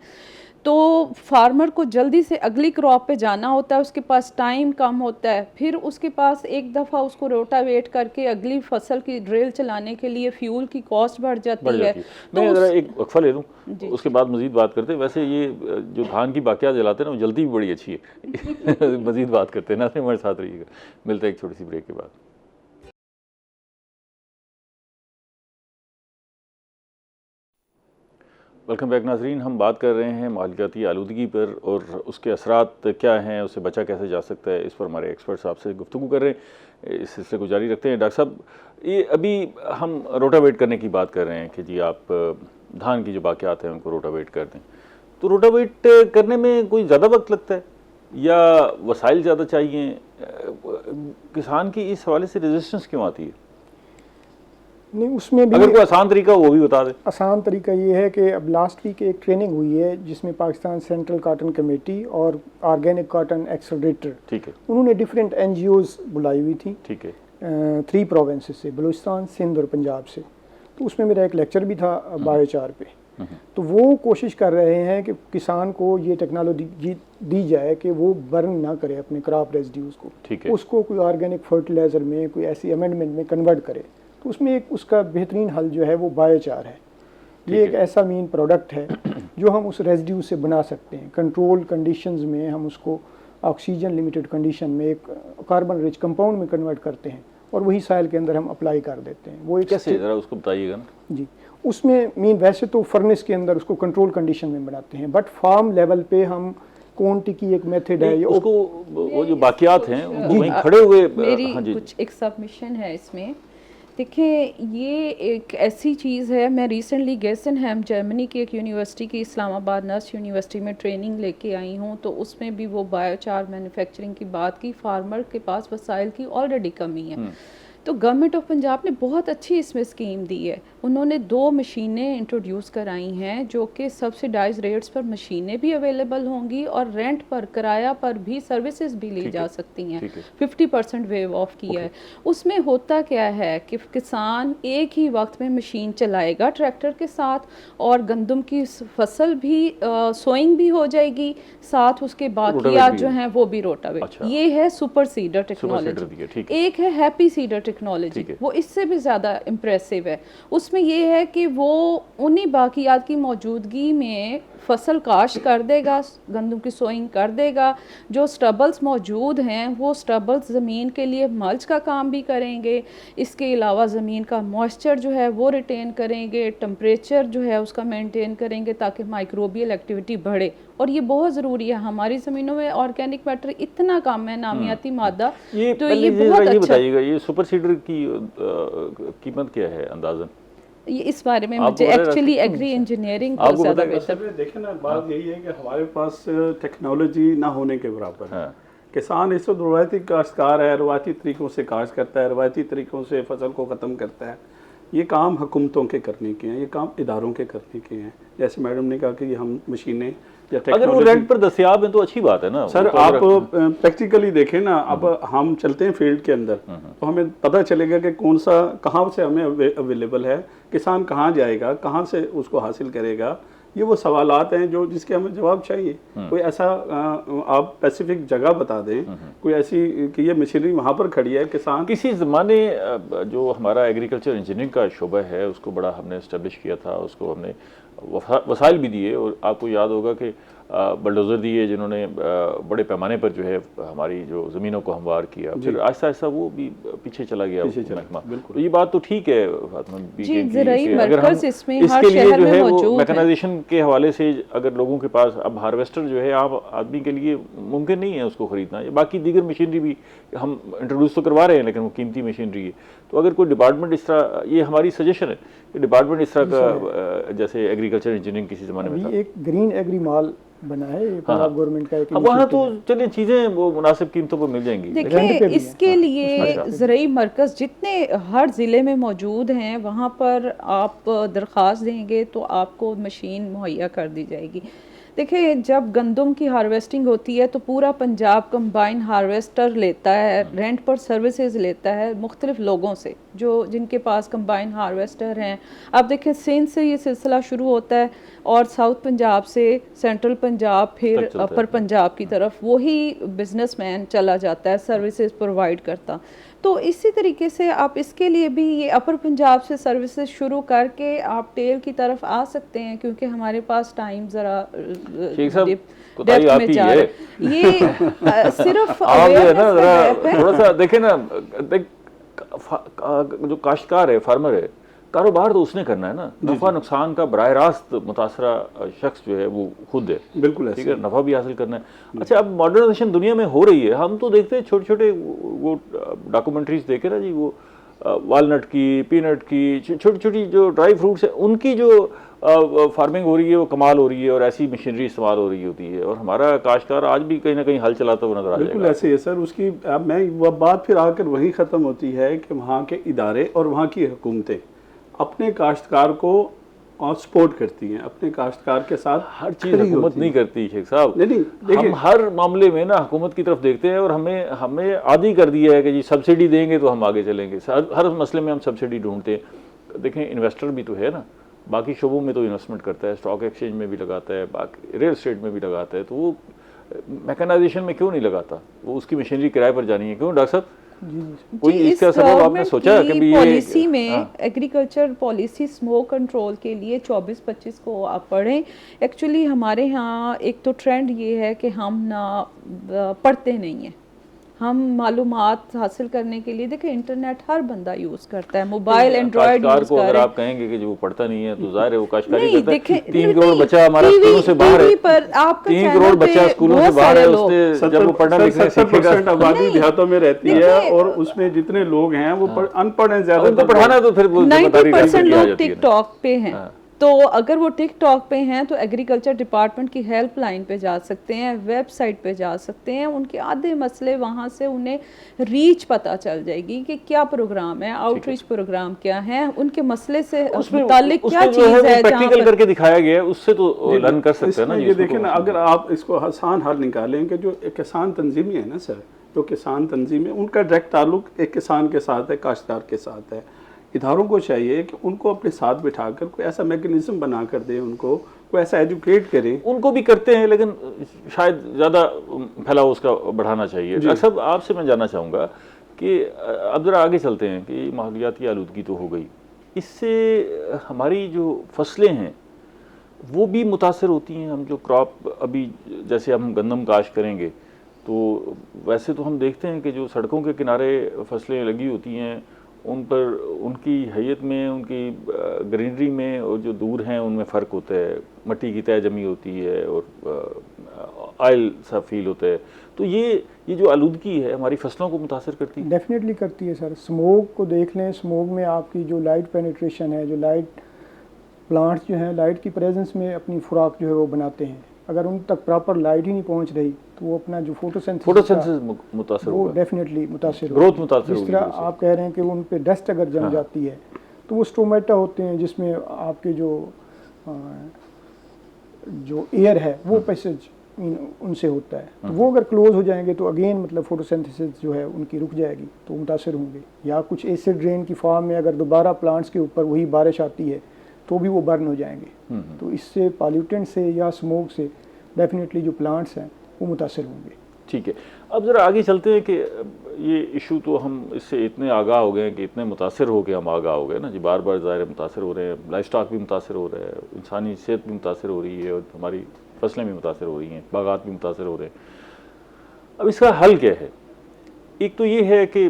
तो फार्मर को जल्दी से अगली क्रॉप पे जाना होता है, उसके पास टाइम कम होता है, फिर उसके पास एक दफ़ा उसको रोटावेट करके अगली फसल की ड्रिल चलाने के लिए फ्यूल की कॉस्ट बढ़ जाती है। तो मैं ज़रा एक वक्फा ले लूँ, उसके बाद मज़ीद बात करते हैं। वैसे ये जो धान की बाक़ियात जलाते हैं ना, वो जल्दी भी बड़ी अच्छी है। मज़ीद बात करते हैं ना, हमारे साथ रहिएगा। मिलते हैं एक छोटी सी ब्रेक के बाद। वेलकम बैक नाजरीन, हम बात कर रहे हैं माहौलियाती आलूदगी पर और उसके असरात क्या हैं, उससे बचा कैसे जा सकता है, इस पर हमारे एक्सपर्ट साहब से गुफ्तगू कर रहे हैं। इस सिलसिले को जारी रखते हैं। डॉक्टर साहब, ये अभी हम रोटावेट करने की बात कर रहे हैं कि जी आप धान की जो बाक़ियात हैं उनको रोटावेट कर दें, तो रोटावेट करने में कोई ज़्यादा वक्त लगता है या वसाइल ज़्यादा चाहिए? किसान की इस हवाले से रेजिस्टेंस क्यों आती है? नहीं, उसमें भी अगर कोई आसान तरीका हो वो भी बता दें। आसान तरीका ये है कि अब लास्ट वीक एक ट्रेनिंग हुई है जिसमें पाकिस्तान सेंट्रल कॉटन कमेटी और ऑर्गेनिक कॉटन एक्सलरेटर, ठीक है, उन्होंने डिफरेंट एनजीओज बुलाई हुई थी ठीक है, 3 प्रोविंसेस से, बलूचिस्तान, सिंध और पंजाब से। तो उसमें मेरा एक लेक्चर भी था बायोचार पे। तो वो कोशिश कर रहे हैं कि किसान को ये टेक्नोलॉजी दी जाए कि वो बर्न ना करे अपने क्रॉप रेजिड्यूज को, ठीक है। उसको कोई ऑर्गेनिक फर्टिलाइजर में, कोई ऐसी अमेंडमेंट में कन्वर्ट करे। तो उसमें एक उसका बेहतरीन हल जो है वो बायोचार है। ये एक ऐसा मेन प्रोडक्ट है जो हम उस रेजिड्यू से बना सकते हैं। कंट्रोल कंडीशंस में हम उसको ऑक्सीजन लिमिटेड कंडीशन में एक कार्बन रिच कंपाउंड में कन्वर्ट करते हैं और वही सॉइल के अंदर हम अप्लाई कर देते हैं। वो एक कैसे, जरा उसको बताइएगा ना। जी, उसमें मीन वैसे तो फर्नेस के अंदर उसको कंट्रोल कंडीशन में बनाते हैं, बट फार्म लेवल पे हम क्वांटिटी की एक मेथड है। उसको वो जो बाकियात हैं उनको वहीं खड़े हुए, मेरी हाँ जी, कुछ एक सबमिशन है इसमें। देखिए, ये एक ऐसी चीज़ है, मैं रिसेंटली गेसेनहैम जर्मनी की एक यूनिवर्सिटी की इस्लामाबाद नर्स यूनिवर्सिटी में ट्रेनिंग लेके आई हूँ। तो उसमें भी वो बायोचार मैन्युफैक्चरिंग की बात की। फार्मर के पास वसाइल की ऑलरेडी कमी है, तो गवर्नमेंट ऑफ पंजाब ने बहुत अच्छी इसमें स्कीम दी है। उन्होंने 2 मशीनें इंट्रोड्यूस कराई हैं जो कि सब्सिडाइज रेट्स पर मशीनें भी अवेलेबल होंगी और रेंट पर, किराया पर भी सर्विसेज भी ली जा सकती हैं। 50% वेव ऑफ किया है। उसमें होता क्या है कि किसान एक ही वक्त में मशीन चलाएगा ट्रैक्टर के साथ और गंदम की फसल भी सोइंग भी हो जाएगी, साथ उसके बाकियात जो हैं वो भी रोटावेट। अच्छा। ये है सुपर सीडर टेक्नोलॉजी। एक है हैप्पी सीडर टेक्नोलॉजी, वो इससे भी ज़्यादा इम्प्रेसिव है। उसमें ये है कि वो उन्हीं बाकियात की मौजूदगी में फसल काश्त कर देगा, गंदम की सोइंग कर देगा। जो स्टबल्स मौजूद हैं वो स्टबल्स ज़मीन के लिए मल्च का काम भी करेंगे। इसके अलावा ज़मीन का मॉइस्चर जो है वो रिटेन करेंगे, टेम्परेचर जो है उसका मेंटेन करेंगे ताकि माइक्रोबियल एक्टिविटी बढ़े। और ये बहुत ज़रूरी है, हमारी ज़मीनों में ऑर्गेनिक मैटर इतना कम है, नामियाती मादा। तो ये बहुत अच्छा। बताइएगा, ये सुपर सीडर की कीमत क्या है अंदाज़न? ये इस बारे में मुझे एक्चुअली एग्री इंजीनियरिंग बहुत ज़्यादा बेहतर। देखें ना, बात यही है कि हमारे पास टेक्नोलॉजी ना होने के बराबर है। किसान इस वक्त रवायती काश्तकार है, रवायती तरीक़ों से काश्त करता है, रवायती तरीक़ों से फसल को ख़त्म करता है। ये काम हुकूमतों के करने के हैं, ये काम इदारों के करने के हैं। जैसे मैडम ने कहा कि हम मशीनें या अगर वो रेंट पर दस्तयाब है तो अच्छी बात है ना सर। आप प्रैक्टिकली देखें ना, अब हम चलते हैं फील्ड के अंदर तो हमें पता चलेगा कि कौन सा कहाँ से हमें अवेलेबल है, किसान कहाँ जाएगा, कहाँ से उसको हासिल करेगा। ये वो सवालात हैं जो जिसके हमें जवाब चाहिए। कोई ऐसा आप स्पेसिफिक जगह बता दें, कोई ऐसी कि ये मशीनरी वहाँ पर खड़ी है। किसान किसी ज़माने जो हमारा एग्रीकल्चर इंजीनियरिंग का शोबा है उसको बड़ा हमने इस्टेब्लिश किया था, उसको हमने वसाइल भी दिए और आपको याद होगा कि बलडोज़र दिए जिन्होंने बड़े पैमाने पर जो है हमारी जो ज़मीनों को हमवार किया। फिर आहिस्ता आहिस्ता वो भी पीछे चला गया महकमा। तो ये बात तो ठीक है फातिमा बी कि अगर हम इसके लिए जो है वो मैकेनाइजेशन के हवाले से अगर लोगों के पास अब हार्वेस्टर जो है आम आदमी के लिए मुमकिन नहीं है उसको ख़रीदना, बाकी दीगर मशीनरी भी हम इंट्रोड्यूस तो करवा रहे हैं लेकिन वो कीमती मशीनरी है। तो अगर कोई डिपार्टमेंट इस तरह, ये हमारी सजेशन है कि डिपार्टमेंट इस तरह का जैसे एग्रीकल्चर इंजीनियरिंग किसी ज़माने में था, एक ग्रीन एग्री मॉल बना है पंजाब गवर्नमेंट का। एक वहाँ तो चलिए चीज़ें वो मुनासिब कीमतों पर मिल जाएंगी। देखिए, इसके लिए ज़राई मरकज़ जितने हर ज़िले में मौजूद हैं वहाँ पर आप दरख्वास्त देंगे तो आपको मशीन मुहैया कर दी जाएगी। देखिए, जब गंदम की हार्वेस्टिंग होती है तो पूरा पंजाब कंबाइन हार्वेस्टर लेता है, रेंट पर सर्विसेज लेता है मुख्तलिफ लोगों से जो जिनके पास कंबाइन हार्वेस्टर हैं। अब देखिए, सिंध से ये सिलसिला शुरू होता है और साउथ पंजाब से सेंट्रल पंजाब, फिर अपर पंजाब की तरफ वही बिजनेसमैन चला जाता है, सर्विसेज प्रोवाइड करता। तो इसी तरीके से आप इसके लिए भी ये अपर पंजाब से सर्विसेज शुरू करके आप टेल की तरफ आ सकते हैं, क्योंकि हमारे पास टाइम ज़रा डेप्थ में जा रहा है। ये सिर्फ थोड़ा सा देखें ना, जो काश्तकार है, फार्मर है, कारोबार तो उसने करना है ना, नफा नुकसान का बराह रास्त मुतासरा शख्स जो है वो खुद है। बिल्कुल ठीक है, नफा भी हासिल करना है। अच्छा, अब मॉडर्नाइजेशन दुनिया में हो रही है, हम तो देखते हैं छोटे छोटे वो डॉक्यूमेंट्रीज देखे ना जी, वो वालनट की, पीनट की, छोटी छोटी जो ड्राई फ्रूट्स है उनकी जो फार्मिंग हो रही है वो कमाल हो रही है और ऐसी मशीनरी इस्तेमाल हो रही होती है और हमारा काश्तकार आज भी कहीं ना कहीं हल चलाता हुआ नजर आ जाएगा। बिल्कुल ऐसे ही है सर। उसकी अब मैं वह बात फिर आकर वही ख़त्म होती है कि वहाँ के इदारे और वहाँ की हुकूमतें अपने काश्तकार को सपोर्ट करती हैं, अपने काश्तकार के साथ हर चीज़ हुकूमत नहीं करती शेख साहब। नहीं देखिए, हम हर मामले में ना हुकूमत की तरफ देखते हैं और हमें आदी कर दिया है कि जी सब्सिडी देंगे तो हम आगे चलेंगे। हर मसले में हम सब्सिडी ढूंढते हैं। देखें इन्वेस्टर भी तो है ना, बाकी शोबों में तो इन्वेस्टमेंट करता है, स्टॉक एक्सचेंज में भी लगाता है, बाकी रियल एस्टेट में भी लगाता है, तो वो मैकेनाइजेशन में क्यों नहीं लगाता? वो उसकी मशीनरी किराए पर जानी है, क्यों डॉक्टर साहब? कोई इसका सबब आपने सोचा कि भी पॉलिसी में एग्रीकल्चर पॉलिसी स्मोक कंट्रोल के लिए 24-25 को आप पढ़ें। एक्चुअली हमारे यहाँ एक तो ट्रेंड ये है कि हम ना पढ़ते नहीं हैं। हम मालूमात हासिल करने के लिए देखिए इंटरनेट हर बंदा यूज करता है, मोबाइल एंड्रॉइड यूज को कर अगर रहे हैं। आप कहेंगे कि जो पढ़ता नहीं है तो जाहिर है वो काश्तकारी नहीं, करता है। देखें 3 करोड़ बच्चा हमारा स्कूलों से बाहर है, 3 करोड़ बच्चा स्कूलों से बाहर है, उसने जब वो पढ़ना लिखना सीखेगा। 70% आबादी देहातों में रहती है और उसमें जितने लोग हैं वो अनपढ़ हैं ज़्यादा। उनको पढ़ाना है तो फिर 90% लोग टिकटॉक पे हैं। तो अगर वो टिकटॉक पे हैं तो एग्रीकल्चर डिपार्टमेंट की हेल्पलाइन पे जा सकते हैं, वेबसाइट पे जा सकते हैं, उनके आधे मसले वहाँ से उन्हें रीच पता चल जाएगी कि क्या प्रोग्राम है, आउटरीच प्रोग्राम क्या है, उनके मसले से मुतालिक क्या चीज़ है, प्रैक्टिकल करके दिखाया गया है, उससे तो लर्न कर सकते हैं ना। ये देखें ना, अगर आप इसको आसान हल निकालें कि जो किसान तंजीमें हैं ना सर, जो किसान तंजीमें, उनका डायरेक्ट ताल्लुक एक किसान के साथ है, काश्तकार के साथ है। इदारों को चाहिए कि उनको अपने साथ बिठाकर कोई ऐसा मैकेनिज्म बना कर दें, उनको कोई ऐसा एजुकेट करें। उनको भी करते हैं लेकिन शायद ज़्यादा फैलाव उसका बढ़ाना चाहिए। डॉक्टर साहब आपसे मैं जानना चाहूँगा कि अब ज़रा आगे चलते हैं कि माहौलियाती आलूदगी तो हो गई, इससे हमारी जो फसलें हैं वो भी मुतासर होती हैं। हम जो क्रॉप अभी जैसे हम गंदम काश्त करेंगे तो वैसे तो हम देखते हैं कि जो सड़कों के किनारे फसलें लगी होती हैं उन पर उनकी हैयत में, उनकी ग्रीनरी में और जो दूर हैं उनमें फ़र्क होता है। मिट्टी की तय जमी होती है और ऑयल सा फील होता है। तो ये जो आलूदगी है हमारी फसलों को मुतासर करती है। डेफिनेटली करती है सर। स्मोक को देख लें, स्मोक में आपकी जो लाइट पेनिट्रेशन है, जो लाइट प्लांट्स जो हैं लाइट की प्रेजेंस में अपनी खुराक जो है वो बनाते हैं। अगर उन तक प्रॉपर लाइट ही नहीं पहुंच रही तो वो अपना जो फोटोसिंथेसिस मुतासर वो डेफिनेटली मुतासर ग्रोथ मुतासर। जिस तरह आप कह रहे हैं कि उन पे डस्ट अगर जम जाती है तो वो स्टोमेटा होते हैं जिसमें आपके जो एयर है वो पैसेज उनसे होता है। तो वो अगर क्लोज हो जाएंगे तो अगेन मतलब फोटोसिंथेसिस जो है उनकी रुक जाएगी, तो मुतासर होंगे। या कुछ एसिड रेन की फॉर्म में अगर दोबारा प्लांट्स के ऊपर वही बारिश आती है तो भी वो बर्न हो जाएंगे। तो इससे पॉल्यूटेंट से या स्मोक से डेफिनेटली जो प्लांट्स हैं वो मुतासर होंगे। ठीक है, अब ज़रा आगे चलते हैं कि ये इशू तो हम इससे इतने आगाह हो गए हैं कि इतने मुतासर हो गए, हम आगाह हो गए ना जी, बार बार ज़ाहिर मुतासर हो रहे हैं। लाइफ स्टॉक भी मुतासर हो रहा है, इंसानी सेहत भी मुतासर हो रही है और हमारी फसलें भी मुतासर हो रही हैं, बागात भी मुतासर हो रहे हैं। अब इसका हल क्या है? एक तो ये है कि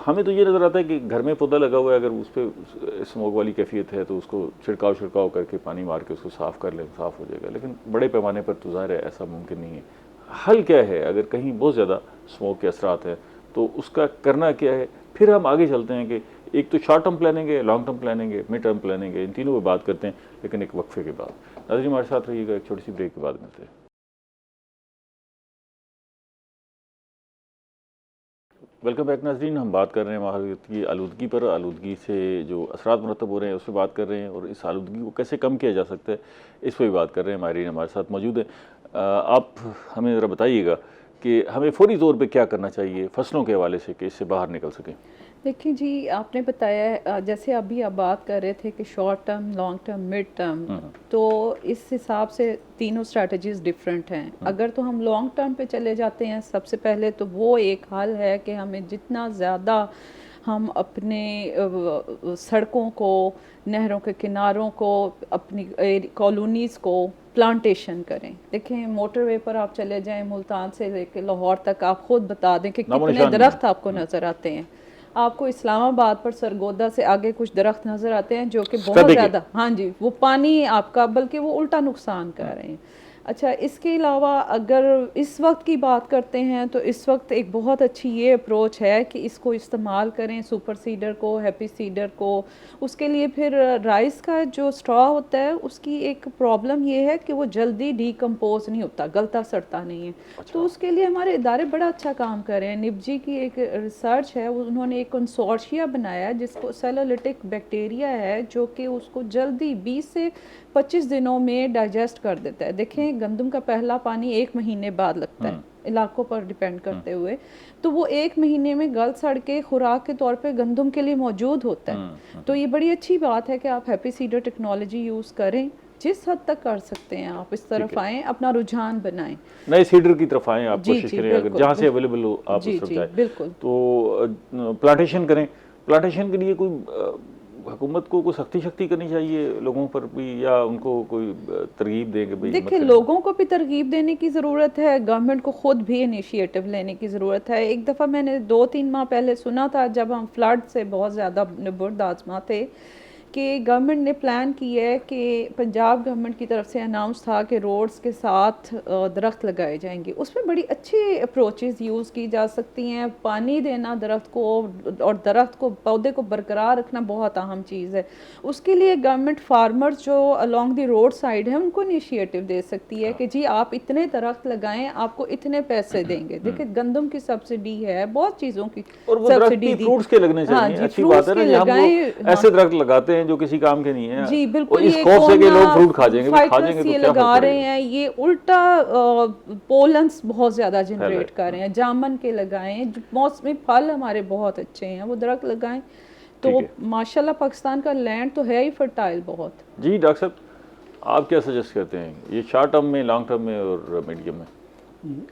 हमें तो ये नज़र आता है कि घर में पौधा लगा हुआ है, अगर उस पर स्मोक वाली कैफियत है तो उसको छिड़काव करके पानी मार के उसको साफ़ कर लें, साफ़ हो जाएगा। लेकिन बड़े पैमाने पर तो ज़ाहिर है ऐसा मुमकिन नहीं है। हल क्या है? अगर कहीं बहुत ज़्यादा स्मोक के असरात हैं तो उसका करना क्या है? फिर हम आगे चलते हैं कि एक तो शॉर्ट टर्म प्लानिंग है, लॉन्ग टर्म प्लानिंग है, मिड टर्म प्लानिंग है, इन तीनों पर बात करते हैं लेकिन एक वक्फे के बाद। नाज़रीन हमारे साथ रहिएगा, एक छोटी सी ब्रेक के बाद मिलते हैं। वेलकम बैक नाज़रीन, हम बात कर रहे हैं माहौलियाती आलूदगी पर। आलूदगी से जो असरात मुरतब हो रहे हैं उस पर बात कर रहे हैं और इस आलूदगी को कैसे कम किया जा सकता है इस पर भी बात कर रहे हैं। माहिरीन हमारे साथ मौजूद हैं। आप हमें ज़रा बताइएगा कि हमें फौरी तौर पे क्या करना चाहिए फसलों के हवाले से कि इससे बाहर निकल सकें। देखिए जी, आपने बताया जैसे अभी आप बात कर रहे थे कि short term, long term, mid term, तो इस हिसाब से तीनों स्ट्रैटेजीज डिफरेंट हैं। अगर तो हम लॉन्ग टर्म पे चले जाते हैं, सबसे पहले तो वो एक हल है कि हमें जितना ज़्यादा हम अपने सड़कों को, नहरों के किनारों को, अपनी कॉलोनीज़ को प्लांटेशन करें। देखें मोटरवे पर आप चले जाएं, मुल्तान से लेकर लाहौर तक, आप खुद बता दें कि कितने दरख्त आपको नज़र आते हैं। आपको इस्लामाबाद पर सरगोदा से आगे कुछ दरख्त नज़र आते हैं जो कि बहुत ज़्यादा, हाँ जी, वो पानी आपका बल्कि वो उल्टा नुकसान कर रहे हैं। अच्छा, इसके अलावा अगर इस वक्त की बात करते हैं तो इस वक्त एक बहुत अच्छी ये अप्रोच है कि इसको इस्तेमाल करें, सुपर सीडर को, हैप्पी सीडर को। उसके लिए फिर राइस का जो स्ट्रॉ होता है उसकी एक प्रॉब्लम ये है कि वो जल्दी डीकम्पोज नहीं होता, गलता सड़ता नहीं है। अच्छा। तो उसके लिए हमारे इदारे बड़ा अच्छा काम कर रहे हैं। निपजी की एक रिसर्च है, उन्होंने एक कंसोर्शिया बनाया है जिसको सेलोलिटिक बैक्टीरिया है जो कि उसको जल्दी 20 से 25 दिनों में डाइजेस्ट कर देता है। देखें, गंदम का पहला पानी 1 महीने बाद लगता है, इलाकों पर डिपेंड करते हुए, तो वो 1 महीने में गल सड़ के खुराक के तौर पे गंदम के लिए मौजूद होता है। तो ये बड़ी अच्छी बात है कि आप हैप्पी सीडर टेक्नोलॉजी यूज़ करें, जिस हद तक कर सकते हैं आप इस तरफ आएँ, अपना रुझान बनाएं, नए सीडर की तरफ आएँ, आप जी, कोशिश जी, करें अगर बिल्कुल, जहाँ से अवेलेबल हो आप जी, उस तरफ जी, जाएं। बिल्कुल। तो प्लांटेशन करें। प्लांटेशन के लिए कोई हुकूमत को कोई सख्ती करनी चाहिए लोगों पर भी, या उनको कोई तरगीब दें कि भाई मत देखिए, करें? लोगों को भी तरगीब देने की ज़रूरत है, गवर्नमेंट को ख़ुद भी इनिशिएटिव लेने की ज़रूरत है। एक दफ़ा मैंने 2-3 माह पहले सुना था, जब हम फ्लड से बहुत ज़्यादा निबुर्द आज़मा थे, कि गवर्नमेंट ने प्लान किया है कि पंजाब गवर्नमेंट की तरफ से अनाउंस था कि रोड्स के साथ दरख्त लगाए जाएंगे। उसमें बड़ी अच्छी अप्रोचेस यूज़ की जा सकती हैं। पानी देना दरख्त को, और दरख्त को, पौधे को बरकरार रखना बहुत अहम चीज़ है। उसके लिए गवर्नमेंट फार्मर्स जो अलॉन्ग द रोड साइड है उनको इनिशिएटिव दे सकती है कि जी आप इतने दरख्त लगाएं, आपको इतने पैसे देंगे। देखिए, गंदम की सब्सिडी है, बहुत चीज़ों की और वो दरख्त सब्सिडी भी दी। फ्रूट्स के लगने हाँ चाहिए। जी, अच्छी बात है ना कि हम लगाएं। ऐसे दरख्त लगाते हैं जो किसी काम के नहीं है, जी और बिल्कुल, इस ये खौफ से कि कोना, लोग फ्रूट खा जाएंगे, खा फाइटस जाएंगे तो ये क्या लगा फर्क रहे पड़ेगा? हैं, ये उल्टा पोलन्स बहुत ज़्यादा फैल जनरेट रहे। कर रहे हैं। जामन के लगाएं, जो मौसमी फल हमारे बहुत अच्छे हैं, वो दरख्त लगाएं। तो ठीक है। माशाल्लाह पाकिस्तान का लैंड तो है ही फर्टाइल बहुत। जी डॉक्टर साहब, आप क्या सजेस्ट करते हैं, ये शॉर्ट टर्म में, लॉन्ग टर्म में और मीडियम में?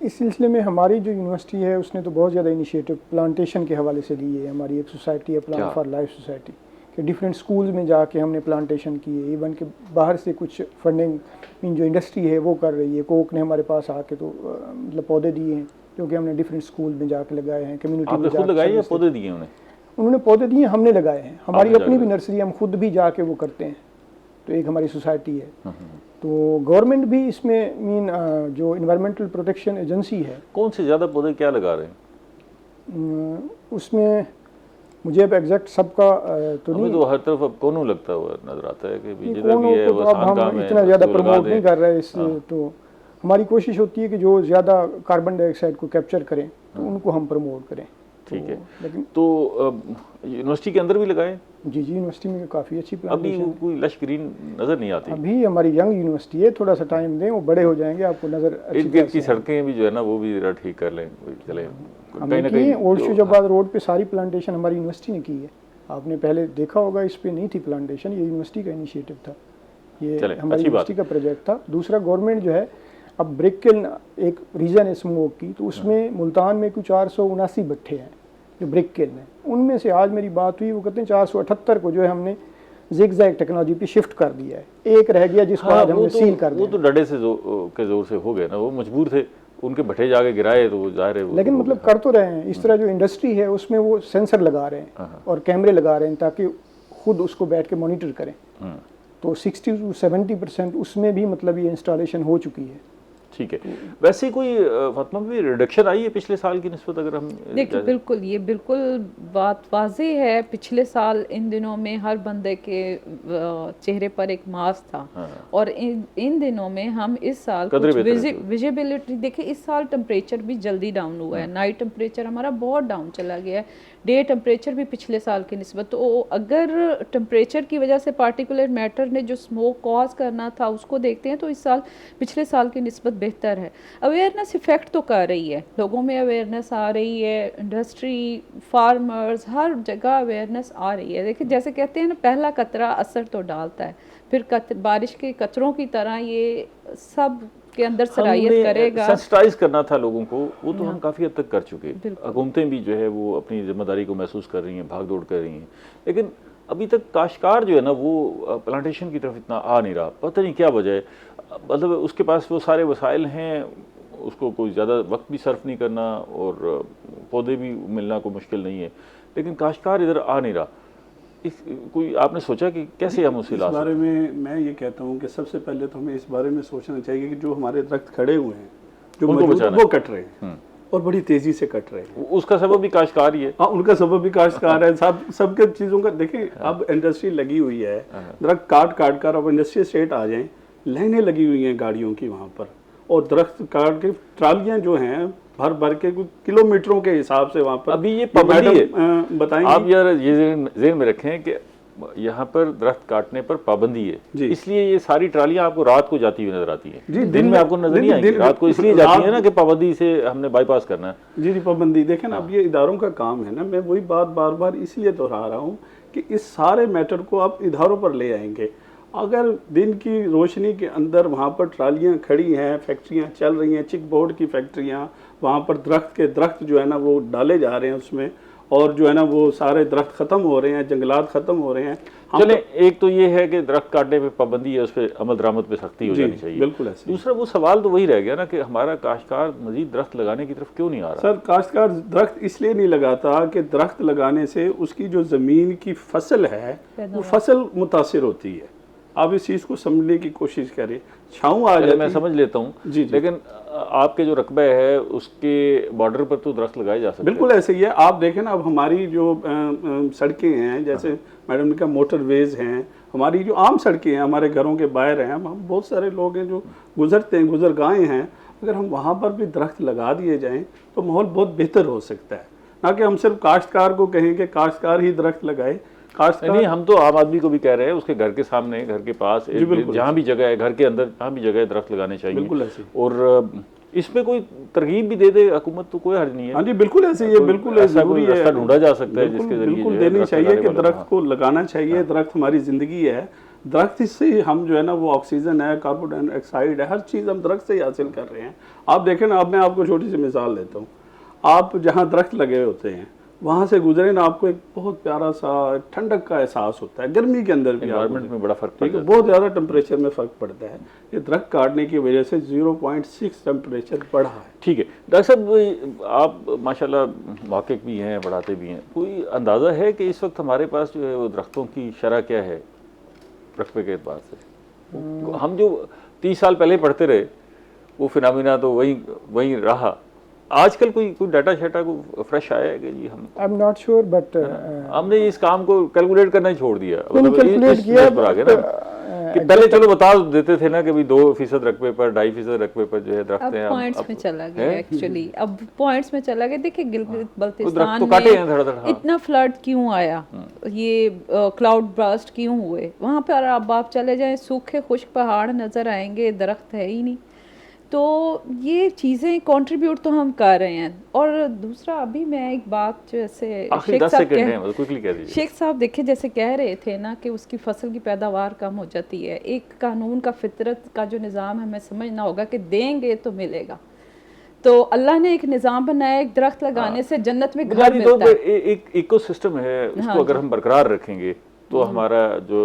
इस सिलसिले में हमारी जो यूनिवर्सिटी है उसने तो बहुत ज़्यादा इनिशिएटिव प्लांटेशन के हवाले से लिए है। हमारी एक सोसाइटी है, प्लांट फॉर लाइफ सोसाइटी, कि डिफरेंट स्कूल्स में जाके हमने प्लांटेशन किए। इवन के बाहर से कुछ फंडिंग इन जो इंडस्ट्री है वो कर रही है। कोक ने हमारे पास आके तो मतलब पौधे दिए हैं जो कि हमने डिफरेंट स्कूल में जाके लगाए हैं। कम्युनिटी में आपने खुद लगाए या पौधे दिए उन्हें? उन्होंने पौधे दिए, हमने लगाए हैं। हमारी आपने अपनी भी लगाए। नर्सरी, हम खुद भी जाके वो करते हैं। तो एक हमारी सोसाइटी है। तो गवर्नमेंट भी इसमें जो इन्वायरमेंटल प्रोटेक्शन एजेंसी है, कौन से ज़्यादा पौधे क्या लगा रहे हैं? उसमें मुझे अब एग्जैक्ट सबका तो हमें नहीं, तो हर तरफ अब कोनू लगता हुआ नजर आता है कि ये जिधर भी है को वो तो अब आसान काम हम है, इतना बस ज़्यादा वो लगा प्रमोट दें। नहीं कर रहे इस। हाँ। तो हमारी कोशिश होती है कि जो ज़्यादा कार्बन डाइऑक्साइड को कैप्चर करें तो उनको हम प्रमोट करें। ठीक है। लेकिन तो यूनिवर्सिटी के अंदर भी लगाए? जी यूनिवर्सिटी में काफ़ी अच्छी अभी प्लांटेशन। वो कोई लश ग्रीन नज़र नहीं आती। अभी हमारी यंग यूनिवर्सिटी है, थोड़ा सा टाइम दें, वो बड़े हो जाएंगे, आपको नज़र अच्छी इर्द गिर्द की सड़कें भी जो है ना वो भी जरा ठीक कर लें, कोई चले हमने की है। ओल्ड शुजाबाद रोड पे सारी प्लांटेशन हमारी यूनिवर्सिटी ने की है। आपने पहले देखा होगा, इस पे नहीं थी प्लांटेशन, ये यूनिवर्सिटी का इनिशिएटिव था, ये चले, हमारी अच्छी बात। यूनिवर्सिटी का प्रोजेक्ट था। दूसरा, गवर्नमेंट जो है अब ब्रिक किल्न एक रीजन है स्मोक की, तो उसमें मुल्तान में कुछ 479 भट्ठे हैं जो ब्रिक किल्न है। उनमें से आज मेरी बात हुई, वो कहते हैं 478 को जो है हमने जिगजैग टेक्नोलॉजी पे शिफ्ट कर दिया है। एक रह गया जिसको हाँ, आज हमने सील कर वो दिया। तो डंडे से के जोर से हो गए ना, वो मजबूर थे, उनके भट्टे जाके गिराए तो वो जाहिर है वो लेकिन हो मतलब गया। कर तो रहे हैं। इस तरह जो इंडस्ट्री है उसमें वो सेंसर लगा रहे हैं और कैमरे लगा रहे हैं ताकि खुद उसको बैठ के मॉनिटर करें। तो 60 to 70% उसमें भी मतलब ये इंस्टॉलेशन हो चुकी है। ठीक है। वैसे कोई फातिमा भी रिडक्शन आई है पिछले साल की निस्बत, अगर हम देखिए बिल्कुल, ये बिल्कुल बात वाज़ेह है। पिछले साल इन दिनों में हर बंदे के चेहरे पर एक मास्क था। हाँ। और इन दिनों में हम इस साल कदरे कुछ बेहतर है। विजिबिलिटी देखिए, इस साल टेम्परेचर भी जल्दी डाउन हुआ है। नाइट टेम्परेचर हमारा बहुत डाउन चला गया है, डे टेम्परेचर भी पिछले साल की निस्बत। तो अगर टेम्परेचर की वजह से पार्टिकुलर मैटर ने जो स्मोक कॉज करना था उसको देखते हैं तो इस साल पिछले साल की निस्बत बेहतर है। अवेयरनेस इफ़ेक्ट तो कर रही है, लोगों में अवेयरनेस आ रही है, इंडस्ट्री, फार्मर्स, हर जगह अवेयरनेस आ रही है। देखिए, जैसे कहते हैं ना, पहला कतरा असर तो डालता है, फिर बारिश के कतरों की तरह ये सब के अंदर सरायत करेगा। सेंसिटाइज करना था लोगों को, वो तो हम काफ़ी हद तक कर चुके। हुकूमतें भी जो है वो अपनी जिम्मेदारी को महसूस कर रही हैं, भाग दौड़ कर रही हैं, लेकिन अभी तक काश्तकार जो है ना वो प्लांटेशन की तरफ इतना आ नहीं रहा। पता नहीं क्या वजह है। मतलब उसके पास वो सारे वसाइल हैं, उसको कोई ज़्यादा वक्त भी सर्फ नहीं करना और पौधे भी मिलना कोई मुश्किल नहीं है, लेकिन काश्तकार इधर आ नहीं रहा। कोई आपने सोचा कि कैसे हम उसे इस ला बारे में मैं ये कहता हूँ कि सबसे पहले तो हमें इस बारे में सोचना चाहिए कि जो हमारे दरख्त खड़े हुए हैं, जो उनको मौजूद हैं, बचाना वो कट रहे हैं और बड़ी तेजी से कट रहे हैं। उसका सबब भी काश्तकार ही है। हाँ, उनका सबब भी काश्तकार है। सबके चीज़ों का देखें, अब इंडस्ट्री लगी हुई है, दरख्त काट काट कर अब इंडस्ट्री स्टेट आ जाएं, लाइनें लगी हुई हैं गाड़ियों की वहाँ पर, और दरख्त काट के ट्रालियाँ जो हैं भर भर के कुछ किलोमीटरों के हिसाब से वहाँ पर। अभी ये पाबंदी है, बताएंगे आप यार ये ज़हन में रखें कि यहाँ पर दरख्त काटने पर पाबंदी है, इसलिए ये सारी ट्रालियां आपको रात को जाती हुई नजर आती हैं। दिन में आपको नजर नहीं आएगी, रात को इसलिए जाती है ना कि पाबंदी से हमने बाईपास करना है। जी जी, पाबंदी देखें ना, अब ये इदारों का काम है ना। मैं वही बात बार बार इसलिए दोहरा रहा हूँ कि इस सारे मैटर को आप इदारों पर ले आएंगे। अगर दिन की रोशनी के अंदर वहाँ पर ट्रालियाँ खड़ी हैं, फैक्ट्रियाँ चल रही हैं, चिक बोर्ड की फैक्ट्रियाँ, वहाँ पर दरख्त जो है ना वो डाले जा रहे हैं उसमें, और जो है ना वो सारे दरख्त खत्म हो रहे हैं, जंगलात खत्म हो रहे हैं। चले, एक तो ये है कि दरख्त काटने पे पाबंदी है, उस पर अमल दरामद पे सख्ती हो जानी चाहिए। बिल्कुल ऐसे। दूसरा वो सवाल तो वही रह गया ना कि हमारा काश्तकार मजीद दरख्त लगाने की तरफ क्यों नहीं आ रहा। सर, काश्तकार दरख्त इसलिए नहीं लगाता कि दरख्त लगाने से उसकी जो ज़मीन की फसल है वो फसल मुतासिर होती है। आप इस चीज़ को समझने की कोशिश करें। छाँव आ जाए, मैं समझ लेता हूँ, लेकिन आपके जो रकबा है उसके बॉर्डर पर तो दरख्त लगाए जा सकते हैं। बिल्कुल ऐसे ही है। आप देखें ना, अब हमारी जो सड़कें हैं, जैसे मैडम ने कहा मोटरवेज हैं, हमारी जो आम सड़कें हैं हमारे घरों के बाहर हैं, हम बहुत सारे लोग हैं जो गुजरते हैं, गुजरगाहें हैं, अगर हम वहाँ पर भी दरख्त लगा दिए जाएँ तो माहौल बहुत बेहतर हो सकता है। ना कि हम सिर्फ काश्तकार को कहें कि काश्तकार ही दरख्त लगाए। नहीं, हम तो आम आदमी को भी कह रहे हैं, उसके घर के सामने, घर के पास, जहाँ भी जगह है, घर के अंदर जहाँ भी जगह है, दरख्त लगाने चाहिए। बिल्कुल ऐसे। और इसमें कोई तरगीब भी दे दे हुकूमत तो कोई हर्ज नहीं है। हाँ जी, बिल्कुल ऐसे ही है। बिल्कुल जरूरी है, रास्ता ढूंढा जा सकता है जिसके जरिए बिल्कुल देनी चाहिए कि दरख्त को लगाना चाहिए। दरख्त हमारी जिंदगी है। दरख्त से हम जो है ना वो ऑक्सीजन है, कार्बन डाइऑक्साइड है, हर चीज़ हम दरख्त से ही हासिल कर रहे हैं। आप देखें ना, अब मैं आपको छोटी सी मिसाल देता हूँ। आप जहाँ दरख्त लगे होते हैं वहाँ से गुजरे ना, आपको एक बहुत प्यारा सा ठंडक का एहसास होता है। गर्मी के अंदर भी एनवायरनमेंट में बड़ा फर्क पड़ता है, बहुत ज़्यादा टेम्परेचर में फ़र्क पड़ता है। ये दरख्त काटने की वजह से 0.6 टेम्परेचर बढ़ा है। ठीक है डॉक्टर साहब, आप माशाल्लाह वाकिफ भी हैं, पढ़ाते भी हैं, कोई अंदाज़ा है कि इस वक्त हमारे पास जो है वो दरख्तों की शरह क्या है रकबे के एतबार से? हम जो 30 साल पहले पढ़ते रहे वो फिनामिना तो वही रहा। आजकल कोई डाटा शाटा को फ्रेश आया है कि जी हम I am not sure, but हमने इस काम को कैलकुलेट करना ही छोड़ दिया। कैलकुलेट किया पर आ गया ना कि पहले चलो बता देते थे ना कि भाई 2% रकबे पर, 2.5% रकबे पर जो है दरख्त हैं। अब पॉइंट्स में चला गया एक्चुअली, अब पॉइंट्स में चला गया। देखिए गिलगित बल्तिस्तान तो काटे हैं धड़-धड़, हाँ। इतना फ्लड क्यों आया, ये क्लाउड ब्रास्ट क्यों हुए वहाँ पर? अब आप चले जाएं, सूखे खुश्क पहाड़ नज़र आएंगे, दरख्त है ही नहीं। तो ये चीज़ें कंट्रीब्यूट तो हम कर रहे हैं। और दूसरा, अभी मैं एक बात जैसे शेख साहब देखिए जैसे कह रहे थे ना कि उसकी फसल की पैदावार कम हो जाती है। एक कानून का, फितरत का जो निज़ाम है, हमें समझना होगा कि देंगे तो मिलेगा। तो अल्लाह ने एक निज़ाम बनाया, एक दरख्त लगाने से जन्नत में घर मिलता है। एक इकोसिस्टम है, उसको अगर हम बरकरार रखेंगे तो हमारा जो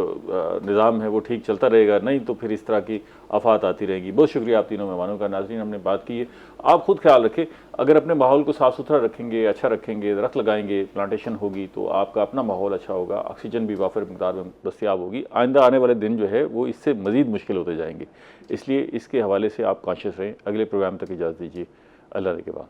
निज़ाम है वो ठीक चलता रहेगा, नहीं तो फिर इस तरह की आफात आती रहेगी। बहुत शुक्रिया आप तीनों मेहमानों का। नाज़रीन, हमने बात की है, आप खुद ख्याल रखें। अगर अपने माहौल को साफ़ सुथरा रखेंगे, अच्छा रखेंगे, दरख्त लगाएंगे, प्लांटेशन होगी तो आपका अपना माहौल अच्छा होगा, ऑक्सीजन भी वाफिर मिक़दार में दस्तयाब होगी। आइंदा आने वाले दिन जो है वो इससे मज़ीद मुश्किल होते जाएंगे, इसलिए इसके हवाले से आप कॉन्शियस रहें। अगले प्रोग्राम तक इजाज़त दीजिए। अल्लाह के बाद।